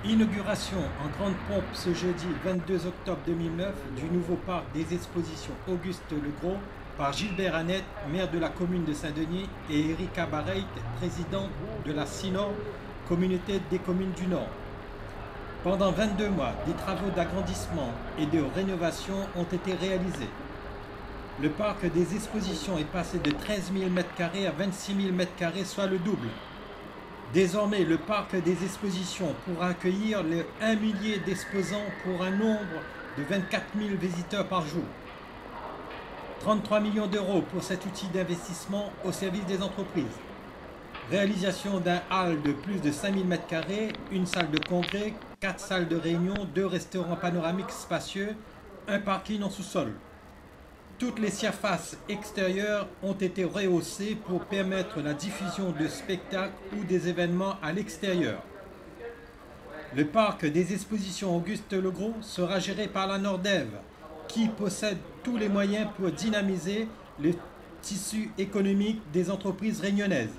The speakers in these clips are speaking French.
Inauguration en grande pompe ce jeudi 22 octobre 2009 du nouveau parc des expositions Auguste Legros par Gilbert Annette, maire de la commune de Saint-Denis, et Erika Barreit, présidente de la CINOR, communauté des communes du Nord. Pendant 22 mois, des travaux d'agrandissement et de rénovation ont été réalisés. Le parc des expositions est passé de 13 000 m² à 26 000 m², soit le double. Désormais, le parc des expositions pourra accueillir les 1 millier d'exposants pour un nombre de 24 000 visiteurs par jour. 33 millions d'euros pour cet outil d'investissement au service des entreprises. Réalisation d'un hall de plus de 5 000 m², une salle de congrès, 4 salles de réunion, 2 restaurants panoramiques spacieux, un parking en sous-sol. Toutes les surfaces extérieures ont été rehaussées pour permettre la diffusion de spectacles ou des événements à l'extérieur. Le parc des expositions Auguste Legros sera géré par la Nordev, qui possède tous les moyens pour dynamiser le tissu économique des entreprises réunionnaises.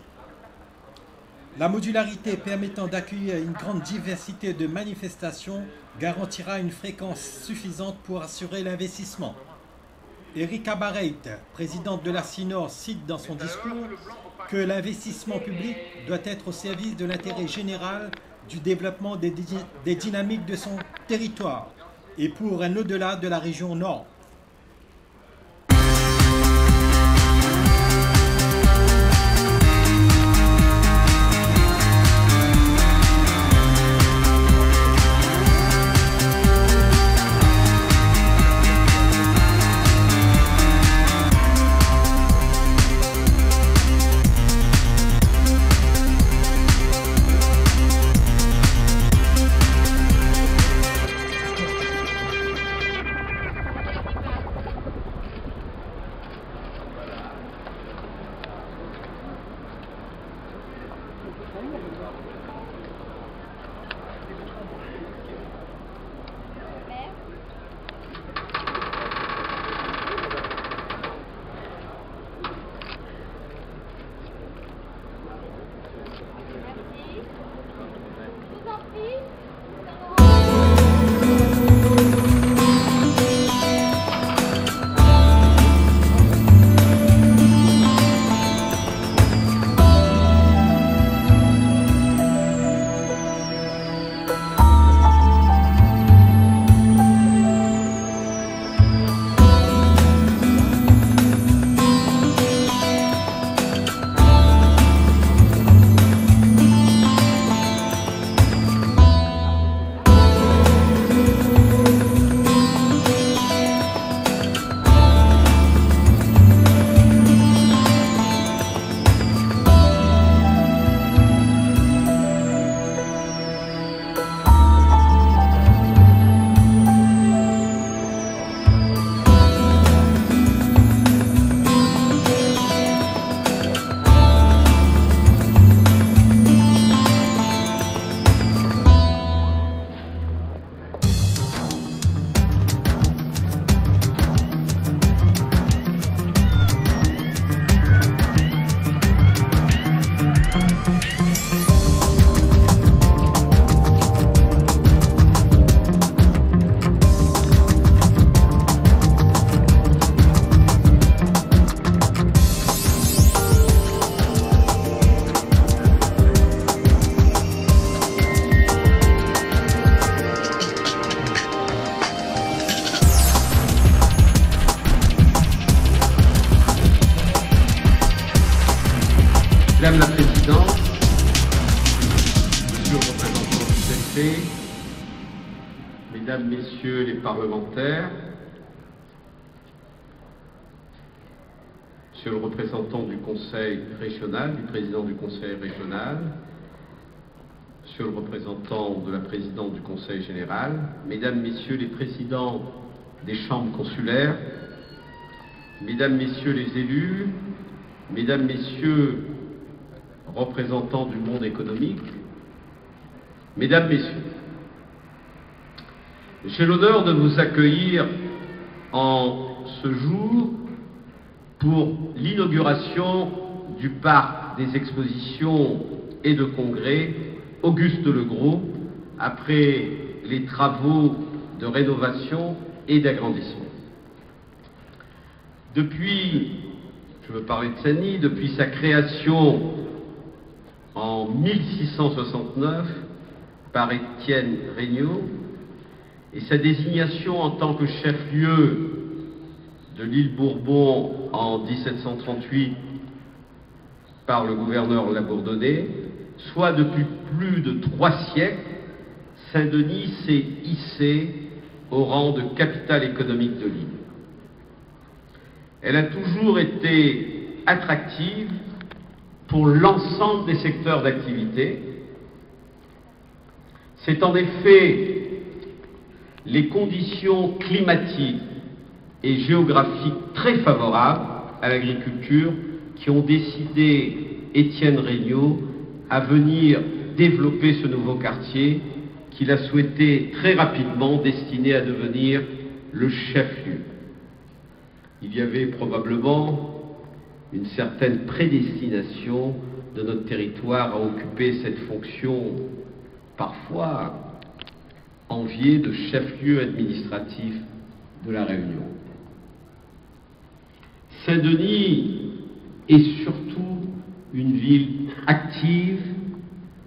La modularité permettant d'accueillir une grande diversité de manifestations garantira une fréquence suffisante pour assurer l'investissement. Erika Barreit, présidente de la CINOR, cite dans son discours que l'investissement public doit être au service de l'intérêt général du développement des dynamiques de son territoire et pour un au-delà de la région Nord. Madame la Présidente, Monsieur le représentant du CNP, Mesdames, Messieurs les parlementaires, Monsieur le représentant du Conseil régional, du président du Conseil régional, Monsieur le représentant de la présidente du Conseil général, Mesdames, Messieurs les présidents des chambres consulaires, Mesdames, Messieurs les élus, Mesdames, Messieurs représentants du monde économique, Mesdames, Messieurs, j'ai l'honneur de vous accueillir en ce jour pour l'inauguration du parc des expositions et de congrès Auguste Le Gros, après les travaux de rénovation et d'agrandissement. Depuis, je veux parler de Saint-Denis, depuis sa création en 1669 par Étienne Regnault et sa désignation en tant que chef-lieu de l'île Bourbon en 1738 par le gouverneur Labourdonnais, soit depuis plus de 3 siècles, Saint-Denis s'est hissé au rang de capitale économique de l'île. Elle a toujours été attractive pour l'ensemble des secteurs d'activité. C'est en effet les conditions climatiques et géographiques très favorables à l'agriculture qui ont décidé Étienne Regnault à venir développer ce nouveau quartier qu'il a souhaité très rapidement destiné à devenir le chef-lieu. Il y avait probablement une certaine prédestination de notre territoire à occuper cette fonction parfois enviée de chef-lieu administratif de la Réunion. Saint-Denis est surtout une ville active,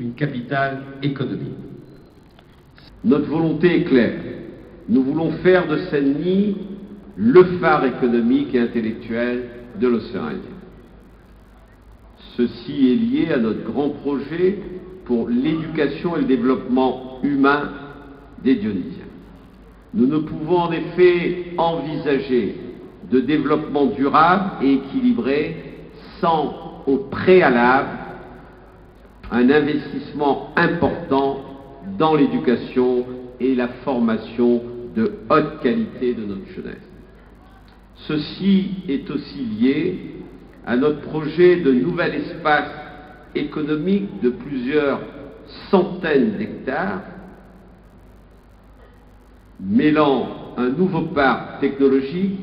une capitale économique. Notre volonté est claire. Nous voulons faire de Saint-Denis le phare économique et intellectuel de l'océan Indien. Ceci est lié à notre grand projet pour l'éducation et le développement humain des Dionysiens. Nous ne pouvons en effet envisager de développement durable et équilibré sans, au préalable, un investissement important dans l'éducation et la formation de haute qualité de notre jeunesse. Ceci est aussi lié à notre projet de nouvel espace économique de plusieurs centaines d'hectares, mêlant un nouveau parc technologique,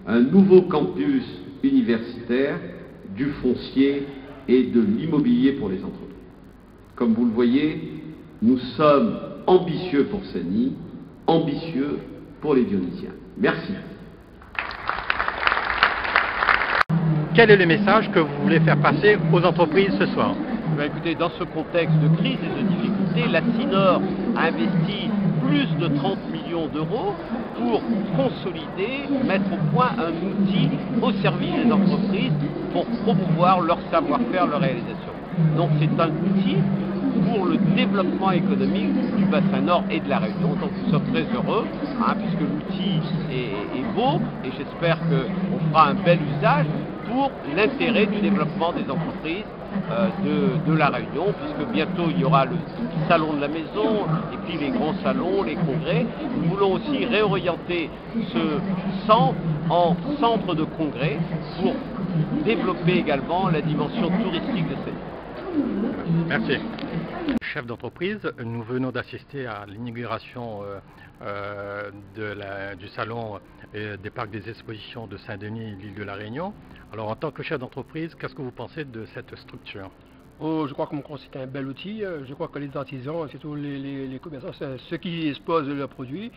un nouveau campus universitaire, du foncier et de l'immobilier pour les entreprises. Comme vous le voyez, nous sommes ambitieux pour Saint-Denis, ambitieux pour les Dionysiens. Merci. Quel est le message que vous voulez faire passer aux entreprises ce soir? Écoutez, dans ce contexte de crise et de difficulté, la CINOR a investi plus de 30 millions d'euros pour consolider, mettre au point un outil au service des entreprises pour promouvoir leur savoir-faire, leur réalisation. Donc c'est un outil pour le développement économique du bassin nord et de la Réunion. Donc nous sommes très heureux, puisque l'outil est beau et j'espère qu'on fera un bel usage pour l'intérêt du développement des entreprises de la Réunion, puisque bientôt il y aura le salon de la maison et puis les grands salons, les congrès. Nous voulons aussi réorienter ce centre en centre de congrès pour développer également la dimension touristique de cette ville. Merci. Chef d'entreprise, nous venons d'assister à l'inauguration du salon des parcs des expositions de Saint-Denis, l'île de la Réunion. Alors en tant que chef d'entreprise, qu'est-ce que vous pensez de cette structure? Je crois que c'est un bel outil. Je crois que les artisans, surtout les commerçants, ceux qui exposent leurs produits,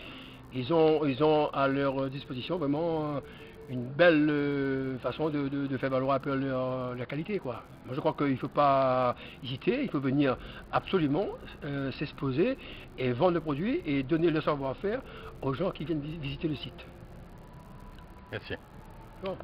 ils ont à leur disposition vraiment une belle façon de faire valoir un peu la qualité, quoi. Moi, je crois qu'il ne faut pas hésiter, il faut venir absolument s'exposer et vendre le produit et donner le savoir-faire aux gens qui viennent visiter le site. Merci. Bon.